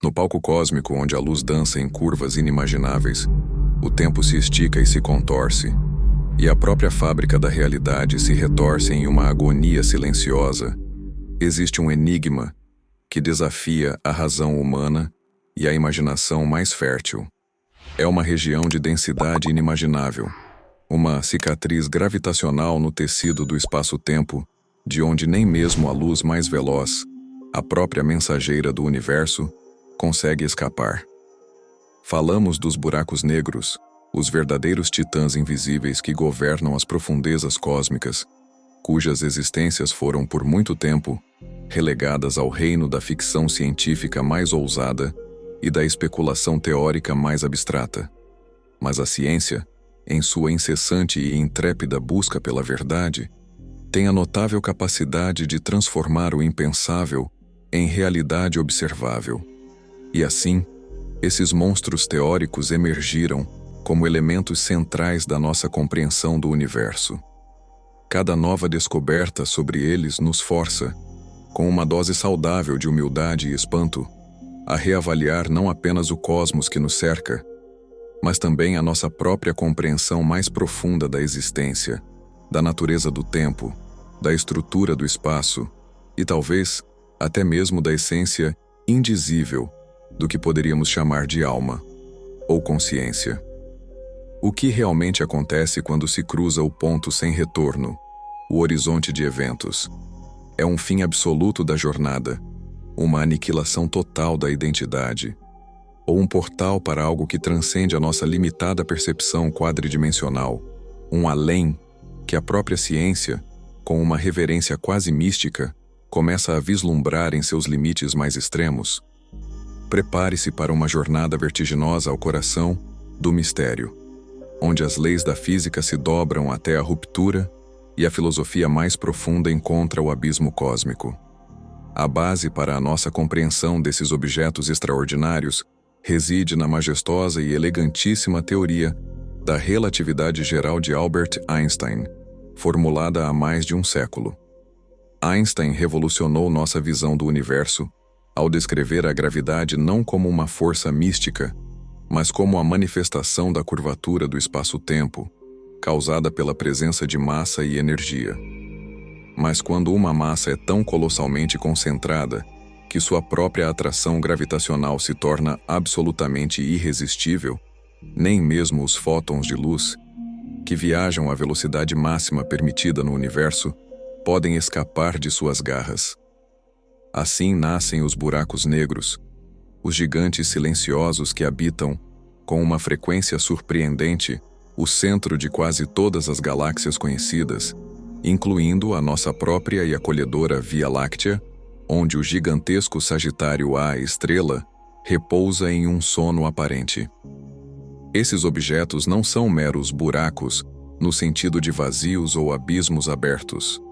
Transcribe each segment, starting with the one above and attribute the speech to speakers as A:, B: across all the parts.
A: No palco cósmico onde a luz dança em curvas inimagináveis, o tempo se estica e se contorce, e a própria fábrica da realidade se retorce em uma agonia silenciosa, existe um enigma que desafia a razão humana e a imaginação mais fértil. É uma região de densidade inimaginável, uma cicatriz gravitacional no tecido do espaço-tempo, de onde nem mesmo a luz mais veloz, a própria mensageira do universo, consegue escapar. Falamos dos buracos negros, os verdadeiros titãs invisíveis que governam as profundezas cósmicas, cujas existências foram por muito tempo relegadas ao reino da ficção científica mais ousada e da especulação teórica mais abstrata. Mas a ciência, em sua incessante e intrépida busca pela verdade, tem a notável capacidade de transformar o impensável em realidade observável. E assim, esses monstros teóricos emergiram como elementos centrais da nossa compreensão do universo. Cada nova descoberta sobre eles nos força, com uma dose saudável de humildade e espanto, a reavaliar não apenas o cosmos que nos cerca, mas também a nossa própria compreensão mais profunda da existência, da natureza do tempo, da estrutura do espaço e talvez até mesmo da essência indizível do que poderíamos chamar de alma ou consciência. O que realmente acontece quando se cruza o ponto sem retorno, o horizonte de eventos? É um fim absoluto da jornada, uma aniquilação total da identidade, ou um portal para algo que transcende a nossa limitada percepção quadridimensional, um além que a própria ciência, com uma reverência quase mística, começa a vislumbrar em seus limites mais extremos? Prepare-se para uma jornada vertiginosa ao coração do mistério, onde as leis da física se dobram até a ruptura e a filosofia mais profunda encontra o abismo cósmico. A base para a nossa compreensão desses objetos extraordinários reside na majestosa e elegantíssima teoria da relatividade geral de Albert Einstein, formulada há mais de um século. Einstein revolucionou nossa visão do universo ao descrever a gravidade não como uma força mística, mas como a manifestação da curvatura do espaço-tempo, causada pela presença de massa e energia. Mas quando uma massa é tão colossalmente concentrada que sua própria atração gravitacional se torna absolutamente irresistível, nem mesmo os fótons de luz, que viajam à velocidade máxima permitida no universo, podem escapar de suas garras. Assim nascem os buracos negros, os gigantes silenciosos que habitam, com uma frequência surpreendente, o centro de quase todas as galáxias conhecidas, incluindo a nossa própria e acolhedora Via Láctea, onde o gigantesco Sagitário A estrela repousa em um sono aparente. Esses objetos não são meros buracos, no sentido de vazios ou abismos abertos.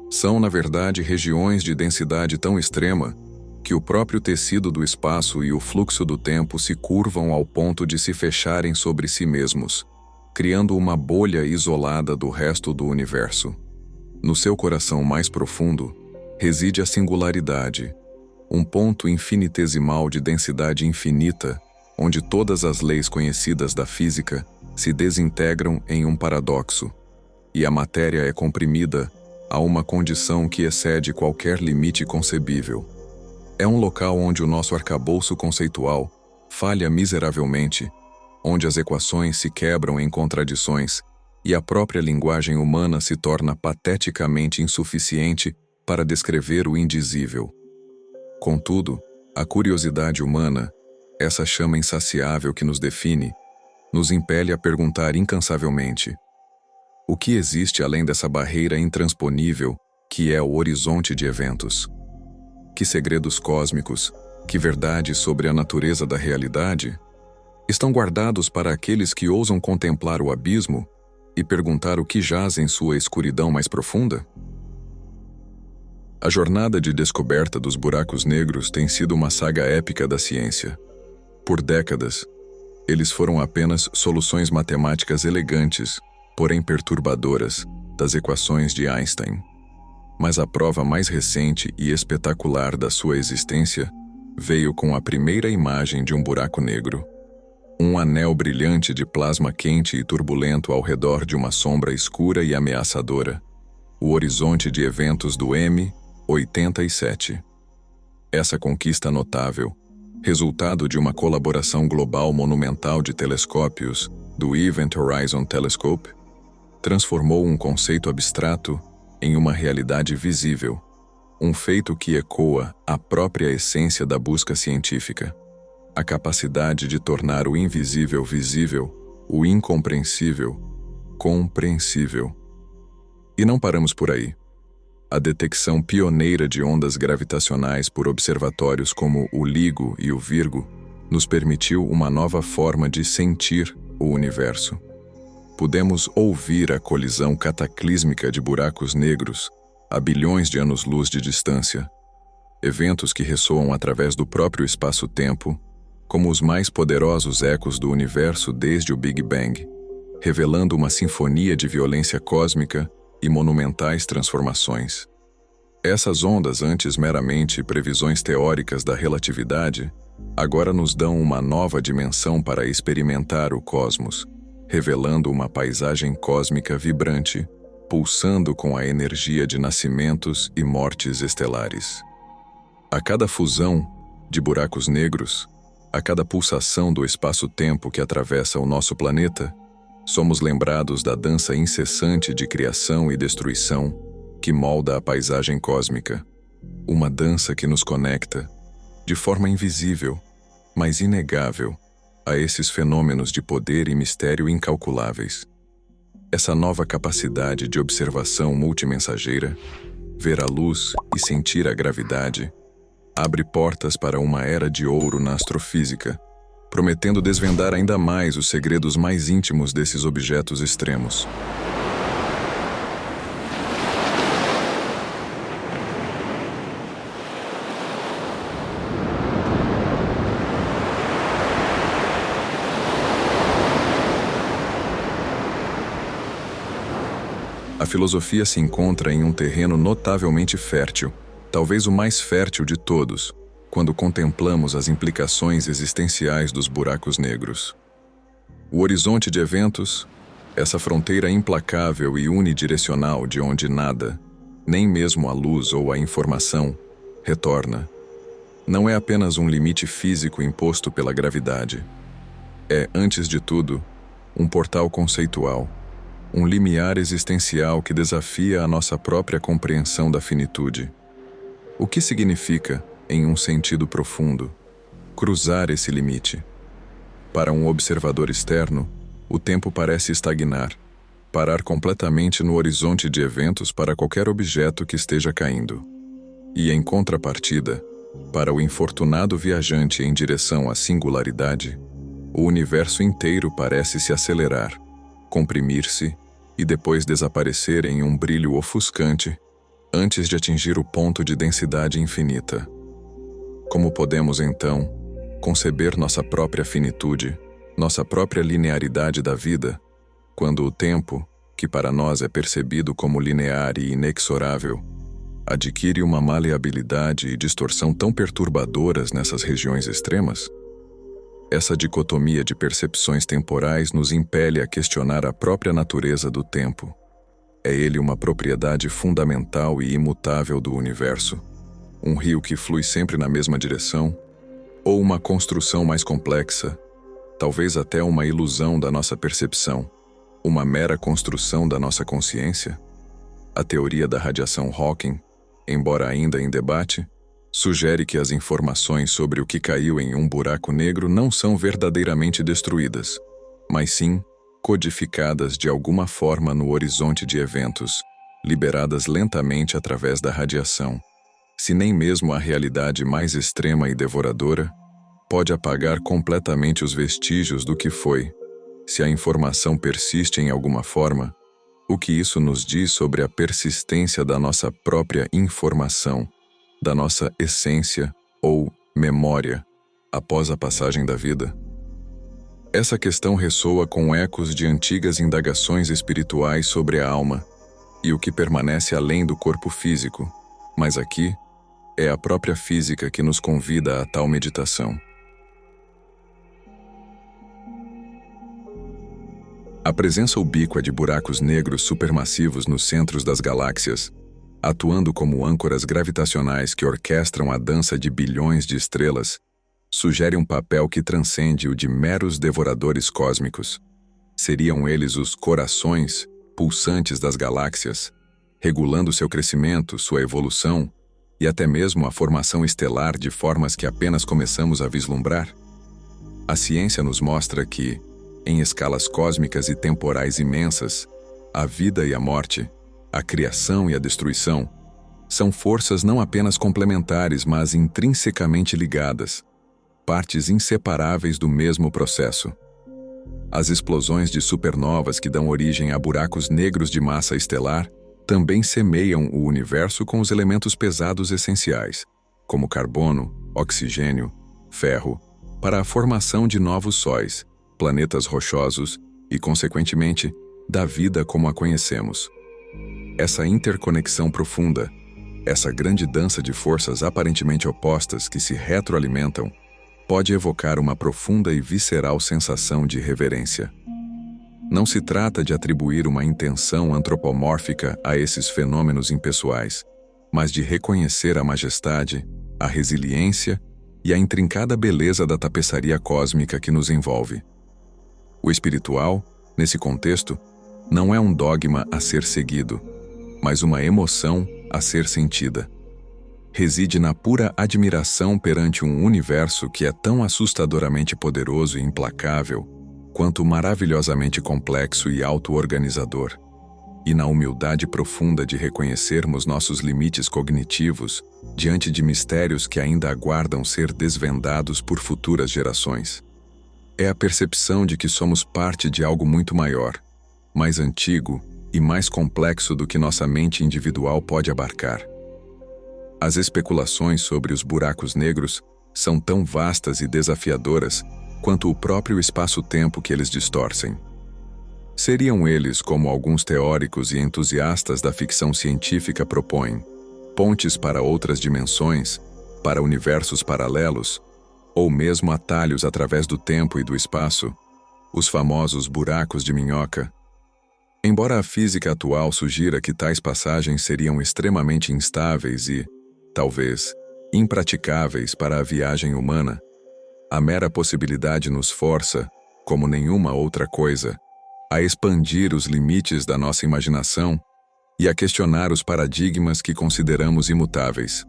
A: São, na verdade, regiões de densidade tão extrema que o próprio tecido do espaço e o fluxo do tempo se curvam ao ponto de se fecharem sobre si mesmos, criando uma bolha isolada do resto do universo. No seu coração mais profundo, reside a singularidade, um ponto infinitesimal de densidade infinita, onde todas as leis conhecidas da física se desintegram em um paradoxo, e a matéria é comprimida a uma condição que excede qualquer limite concebível. É um local onde o nosso arcabouço conceitual falha miseravelmente, onde as equações se quebram em contradições e a própria linguagem humana se torna pateticamente insuficiente para descrever o indizível. Contudo, a curiosidade humana, essa chama insaciável que nos define, nos impele a perguntar incansavelmente: o que existe além dessa barreira intransponível que é o horizonte de eventos? Que segredos cósmicos, que verdades sobre a natureza da realidade estão guardados para aqueles que ousam contemplar o abismo e perguntar o que jaz em sua escuridão mais profunda? A jornada de descoberta dos buracos negros tem sido uma saga épica da ciência. Por décadas, eles foram apenas soluções matemáticas elegantes, porém perturbadoras, das equações de Einstein. Mas a prova mais recente e espetacular da sua existência veio com a primeira imagem de um buraco negro. Um anel brilhante de plasma quente e turbulento ao redor de uma sombra escura e ameaçadora. O horizonte de eventos do M87. Essa conquista notável, resultado de uma colaboração global monumental de telescópios, do Event Horizon Telescope, transformou um conceito abstrato em uma realidade visível, um feito que ecoa a própria essência da busca científica. A capacidade de tornar o invisível visível, o incompreensível compreensível. E não paramos por aí. A detecção pioneira de ondas gravitacionais por observatórios como o LIGO e o Virgo nos permitiu uma nova forma de sentir o universo. Pudemos ouvir a colisão cataclísmica de buracos negros a bilhões de anos-luz de distância, eventos que ressoam através do próprio espaço-tempo, como os mais poderosos ecos do universo desde o Big Bang, revelando uma sinfonia de violência cósmica e monumentais transformações. Essas ondas, antes meramente previsões teóricas da relatividade, agora nos dão uma nova dimensão para experimentar o cosmos, revelando uma paisagem cósmica vibrante, pulsando com a energia de nascimentos e mortes estelares. A cada fusão de buracos negros, a cada pulsação do espaço-tempo que atravessa o nosso planeta, somos lembrados da dança incessante de criação e destruição que molda a paisagem cósmica. Uma dança que nos conecta, de forma invisível, mas inegável, a esses fenômenos de poder e mistério incalculáveis. Essa nova capacidade de observação multimensageira, ver a luz e sentir a gravidade, abre portas para uma era de ouro na astrofísica, prometendo desvendar ainda mais os segredos mais íntimos desses objetos extremos. A filosofia se encontra em um terreno notavelmente fértil, talvez o mais fértil de todos, quando contemplamos as implicações existenciais dos buracos negros. O horizonte de eventos, essa fronteira implacável e unidirecional de onde nada, nem mesmo a luz ou a informação, retorna, não é apenas um limite físico imposto pela gravidade. É, antes de tudo, um portal conceitual, um limiar existencial que desafia a nossa própria compreensão da finitude. O que significa, em um sentido profundo, cruzar esse limite? Para um observador externo, o tempo parece estagnar, parar completamente no horizonte de eventos para qualquer objeto que esteja caindo. E, em contrapartida, para o infortunado viajante em direção à singularidade, o universo inteiro parece se acelerar, comprimir-se e depois desaparecer em um brilho ofuscante antes de atingir o ponto de densidade infinita. Como podemos, então, conceber nossa própria finitude, nossa própria linearidade da vida, quando o tempo, que para nós é percebido como linear e inexorável, adquire uma maleabilidade e distorção tão perturbadoras nessas regiões extremas? Essa dicotomia de percepções temporais nos impele a questionar a própria natureza do tempo. É ele uma propriedade fundamental e imutável do universo, um rio que flui sempre na mesma direção, ou uma construção mais complexa, talvez até uma ilusão da nossa percepção, uma mera construção da nossa consciência? A teoria da radiação Hawking, embora ainda em debate, sugere que as informações sobre o que caiu em um buraco negro não são verdadeiramente destruídas, mas sim codificadas de alguma forma no horizonte de eventos, liberadas lentamente através da radiação. Se nem mesmo a realidade mais extrema e devoradora pode apagar completamente os vestígios do que foi, se a informação persiste em alguma forma, o que isso nos diz sobre a persistência da nossa própria informação, da nossa essência ou memória após a passagem da vida? Essa questão ressoa com ecos de antigas indagações espirituais sobre a alma e o que permanece além do corpo físico, mas aqui, É a própria física que nos convida a tal meditação. A presença ubíqua de buracos negros supermassivos nos centros das galáxias, atuando como âncoras gravitacionais que orquestram a dança de bilhões de estrelas, sugere um papel que transcende o de meros devoradores cósmicos. Seriam eles os corações pulsantes das galáxias, regulando seu crescimento, sua evolução e até mesmo a formação estelar de formas que apenas começamos a vislumbrar? A ciência nos mostra que, em escalas cósmicas e temporais imensas, a vida e a morte, a criação e a destruição, são forças não apenas complementares, mas intrinsecamente ligadas, partes inseparáveis do mesmo processo. As explosões de supernovas que dão origem a buracos negros de massa estelar também semeiam o universo com os elementos pesados essenciais, como carbono, oxigênio, ferro, para a formação de novos sóis, planetas rochosos e, consequentemente, da vida como a conhecemos. Essa interconexão profunda, essa grande dança de forças aparentemente opostas que se retroalimentam, pode evocar uma profunda e visceral sensação de reverência. Não se trata de atribuir uma intenção antropomórfica a esses fenômenos impessoais, mas de reconhecer a majestade, a resiliência e a intrincada beleza da tapeçaria cósmica que nos envolve. O espiritual, nesse contexto, não é um dogma a ser seguido, mas uma emoção a ser sentida. Reside na pura admiração perante um universo que é tão assustadoramente poderoso e implacável quanto maravilhosamente complexo e auto-organizador, e na humildade profunda de reconhecermos nossos limites cognitivos diante de mistérios que ainda aguardam ser desvendados por futuras gerações. É a percepção de que somos parte de algo muito maior, mais antigo e mais complexo do que nossa mente individual pode abarcar. As especulações sobre os buracos negros são tão vastas e desafiadoras quanto o próprio espaço-tempo que eles distorcem. Seriam eles, como alguns teóricos e entusiastas da ficção científica propõem, pontes para outras dimensões, para universos paralelos, ou mesmo atalhos através do tempo e do espaço, os famosos buracos de minhoca? Embora a física atual sugira que tais passagens seriam extremamente instáveis e, talvez, impraticáveis para a viagem humana, a mera possibilidade nos força, como nenhuma outra coisa, a expandir os limites da nossa imaginação e a questionar os paradigmas que consideramos imutáveis.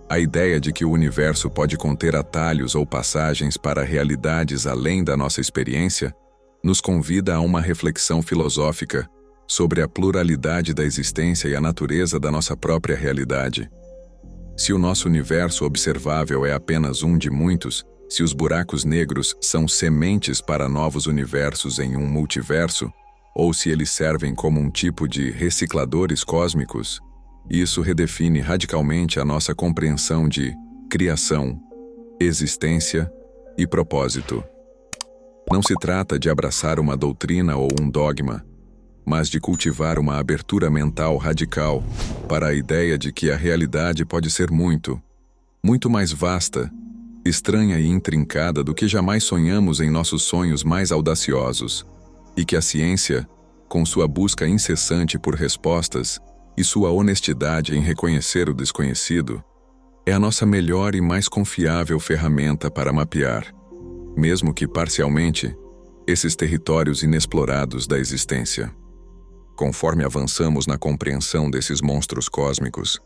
A: A ideia de que o universo pode conter atalhos ou passagens para realidades além da nossa experiência nos convida a uma reflexão filosófica sobre a pluralidade da existência e a natureza da nossa própria realidade. Se o nosso universo observável é apenas um de muitos, se os buracos negros são sementes para novos universos em um multiverso, ou se eles servem como um tipo de recicladores cósmicos, isso redefine radicalmente a nossa compreensão de criação, existência e propósito. Não se trata de abraçar uma doutrina ou um dogma, mas de cultivar uma abertura mental radical para a ideia de que a realidade pode ser muito mais vasta, estranha e intrincada do que jamais sonhamos em nossos sonhos mais audaciosos, e que a ciência, com sua busca incessante por respostas e sua honestidade em reconhecer o desconhecido, é a nossa melhor e mais confiável ferramenta para mapear, mesmo que parcialmente, esses territórios inexplorados da existência. Conforme avançamos na compreensão desses monstros cósmicos,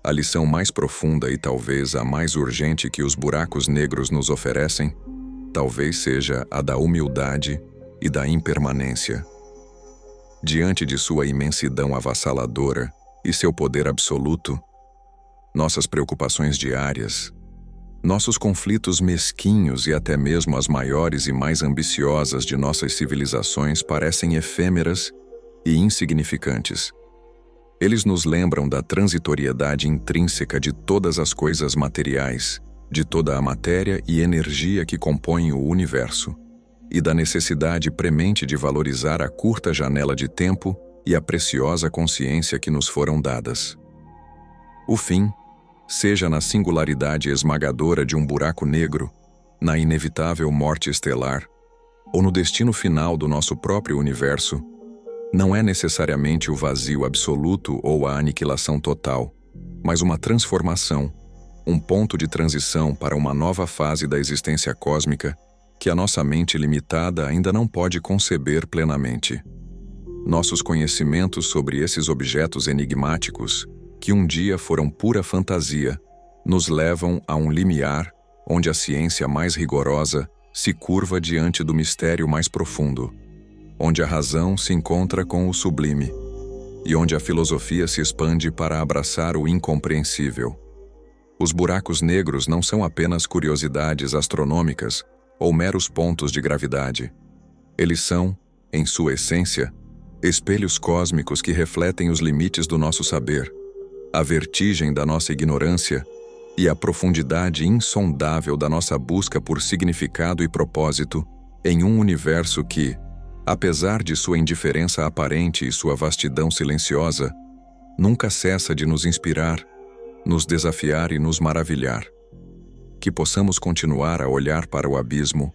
A: a lição mais profunda e talvez a mais urgente que os buracos negros nos oferecem, talvez seja a da humildade e da impermanência. Diante de sua imensidão avassaladora e seu poder absoluto, nossas preocupações diárias, nossos conflitos mesquinhos e até mesmo as maiores e mais ambiciosas de nossas civilizações parecem efêmeras e insignificantes. Eles nos lembram da transitoriedade intrínseca de todas as coisas materiais, de toda a matéria e energia que compõem o universo, e da necessidade premente de valorizar a curta janela de tempo e a preciosa consciência que nos foram dadas. O fim, seja na singularidade esmagadora de um buraco negro, na inevitável morte estelar, ou no destino final do nosso próprio universo, não é necessariamente o vazio absoluto ou a aniquilação total, mas uma transformação, um ponto de transição para uma nova fase da existência cósmica que a nossa mente limitada ainda não pode conceber plenamente. Nossos conhecimentos sobre esses objetos enigmáticos, que um dia foram pura fantasia, nos levam a um limiar onde a ciência mais rigorosa se curva diante do mistério mais profundo, onde a razão se encontra com o sublime e onde a filosofia se expande para abraçar o incompreensível. Os buracos negros não são apenas curiosidades astronômicas ou meros pontos de gravidade. Eles são, em sua essência, espelhos cósmicos que refletem os limites do nosso saber, a vertigem da nossa ignorância e a profundidade insondável da nossa busca por significado e propósito em um universo que, apesar de sua indiferença aparente e sua vastidão silenciosa, nunca cessa de nos inspirar, nos desafiar e nos maravilhar. Que possamos continuar a olhar para o abismo,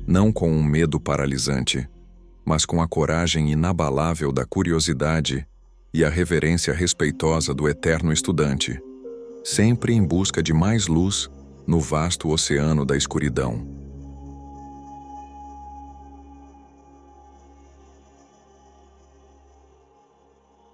A: não com um medo paralisante, mas com a coragem inabalável da curiosidade e a reverência respeitosa do eterno estudante, sempre em busca de mais luz no vasto oceano da escuridão.